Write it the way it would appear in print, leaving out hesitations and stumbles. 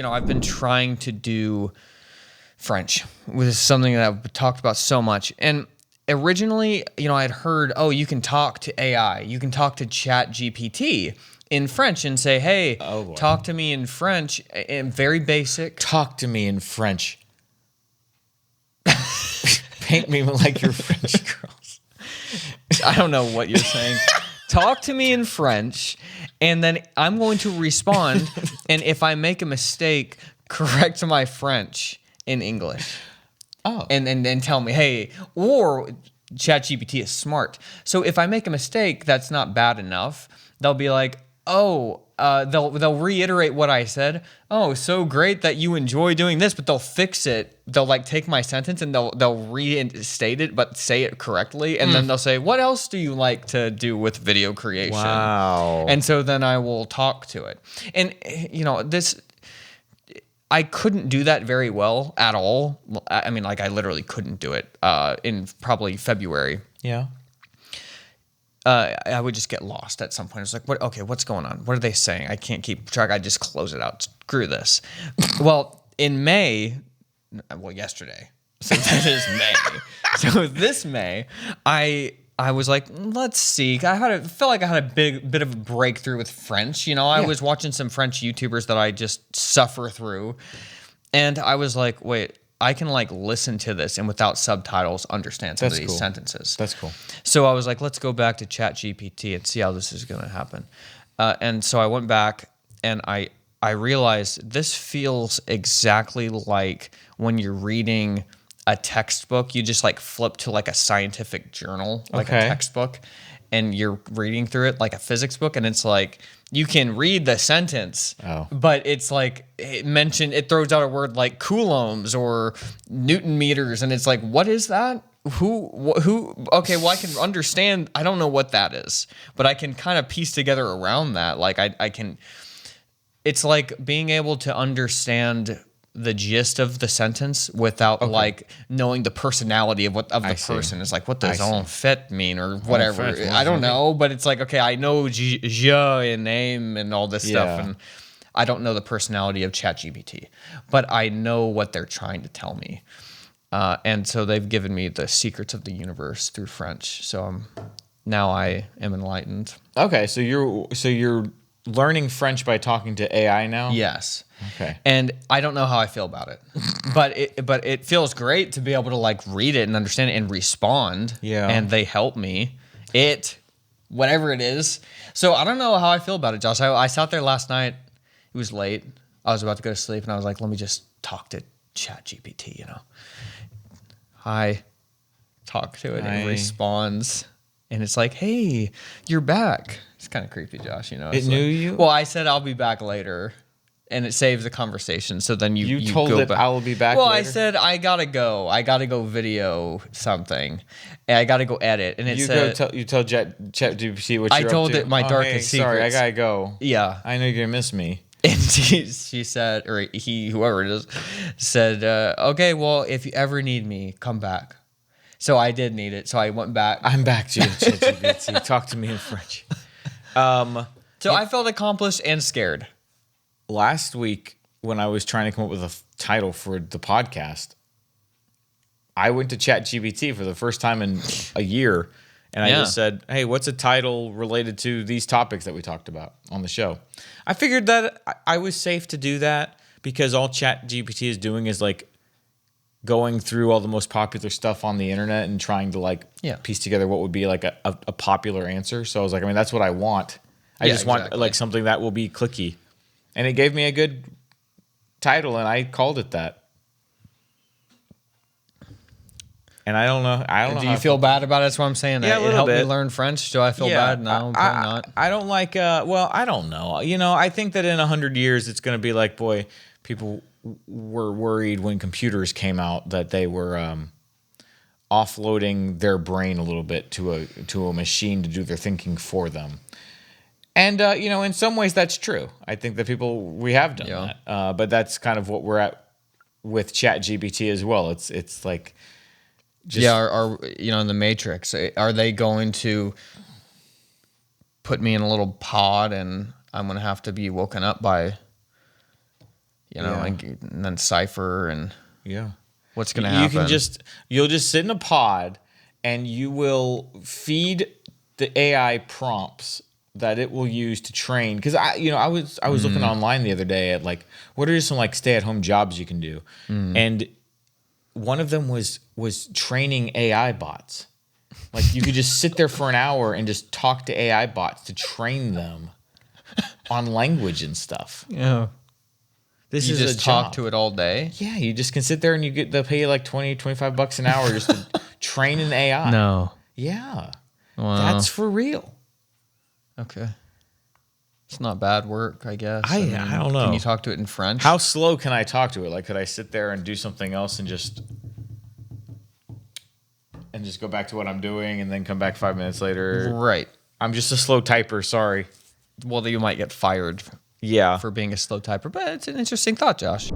I've been trying to do French, which is something that I've talked about so much. And originally, I'd heard, oh, you can talk to AI, you can talk to Chat GPT in French and say, hey, talk to me in French, and very basic. Talk to me in French. Paint me like your French girls. I don't know what you're saying. Talk to me in French, and then I'm going to respond. And if I make a mistake, correct my French in English. Oh. And then tell me, hey, or ChatGPT is smart. So if I make a mistake that's not bad enough, they'll be like, they'll reiterate what I said. Oh, so great that you enjoy doing this, but they'll fix it. They'll take my sentence and they'll reinstate it, but say it correctly. And then they'll say, what else do you like to do with video creation? Wow. And so then I will talk to it. And, I couldn't do that very well at all. I mean, I literally couldn't do it in probably February. Yeah. I would just get lost at some point. It's like, what's going on? What are they saying? I can't keep track. I just close it out. Screw this. Well, in May, yesterday, so that is May. So this May, I was like, let's see. I felt like I had a bit of a breakthrough with French. I was watching some French YouTubers that I just suffer through. And I was like, wait, I can listen to this and without subtitles understand some of these sentences. That's cool. So I was like, let's go back to ChatGPT and see how this is going to happen. And so I went back and I realized this feels exactly like when you're reading a textbook. You just flip to a scientific journal, a textbook, and you're reading through it like a physics book. And it's you can read the sentence, but it's it throws out a word like coulombs or Newton meters. And it's what is that? Who? Okay, well, I can understand. I don't know what that is, but I can kind of piece together around that. I can, it's like being able to understand the gist of the sentence without knowing the personality of the person. It's what does en fait mean or whatever. I don't know, but it's okay, I know je and name and all this stuff, and I don't know the personality of ChatGPT, but I know what they're trying to tell me. And so they've given me the secrets of the universe through French. So now I am enlightened. Okay, so you're learning French by talking to AI now? Yes. Okay. And I don't know how I feel about it, but it feels great to be able to read it and understand it and respond. Yeah. And they help me. Whatever it is. So I don't know how I feel about it, Josh. I sat there last night. It was late. I was about to go to sleep and I was like, let me just talk to ChatGPT, I talk to it and it responds. And it's like, hey, you're back. It's kind of creepy, Josh. It knew you? Well, I said I'll be back later, and it saves the conversation. So then you told go it back. I will be back. Well, later? I said I gotta go. I gotta go video something, and I gotta go edit. And it said you tell ChatGPT what you're up to. I told it my darkest secrets. Sorry, I gotta go. Yeah, I know you're gonna miss me. And she said, or he, whoever it is, said, okay, well, if you ever need me, come back. So I did need it. So I went back. I'm back, ChatGPT. Talk to me in French. So I felt accomplished and scared. Last week, when I was trying to come up with a title for the podcast, I went to ChatGPT for the first time in a year, and I just said, hey, what's a title related to these topics that we talked about on the show? I figured that I was safe to do that because all ChatGPT is doing is going through all the most popular stuff on the internet and trying to piece together what would be a popular answer. So I was like, that's what I want. I just want something that will be clicky. And it gave me a good title and I called it that. And I don't know. Do you feel bad about it? That's what I'm saying. Yeah, a little it helped bit. me learn French. Do I feel bad? No, probably not. I don't like, I don't know. I think that in 100 years, it's going to be boy, people were worried when computers came out that they were offloading their brain a little bit to a machine to do their thinking for them. And, in some ways that's true. I think that we have done that. But that's kind of what we're at with ChatGPT as well. It's are in the Matrix, are they going to put me in a little pod and I'm going to have to be woken up by, you know, Yeah. and then Cypher and Yeah. what's going to happen. You'll just sit in a pod and you will feed the AI prompts that it will use to train. Because I was looking online the other day at like, what are some like stay-at-home jobs you can do? And one of them was training AI bots. Like you could just sit there for an hour and just talk to AI bots to train them on language and stuff. Yeah. This You is just a talk job. to it all day? Yeah, you just can sit there and they'll pay you like $20-$25 an hour just to train an AI. No. Yeah. Wow. That's for real. Okay. It's not bad work, I guess. I don't know. Can you talk to it in French? How slow can I talk to it? Like, could I sit there and do something else and just go back to what I'm doing and then come back 5 minutes later? Right. I'm just a slow typer. Sorry. Well, you might get fired Yeah. for being a slow typer, but it's an interesting thought, Josh.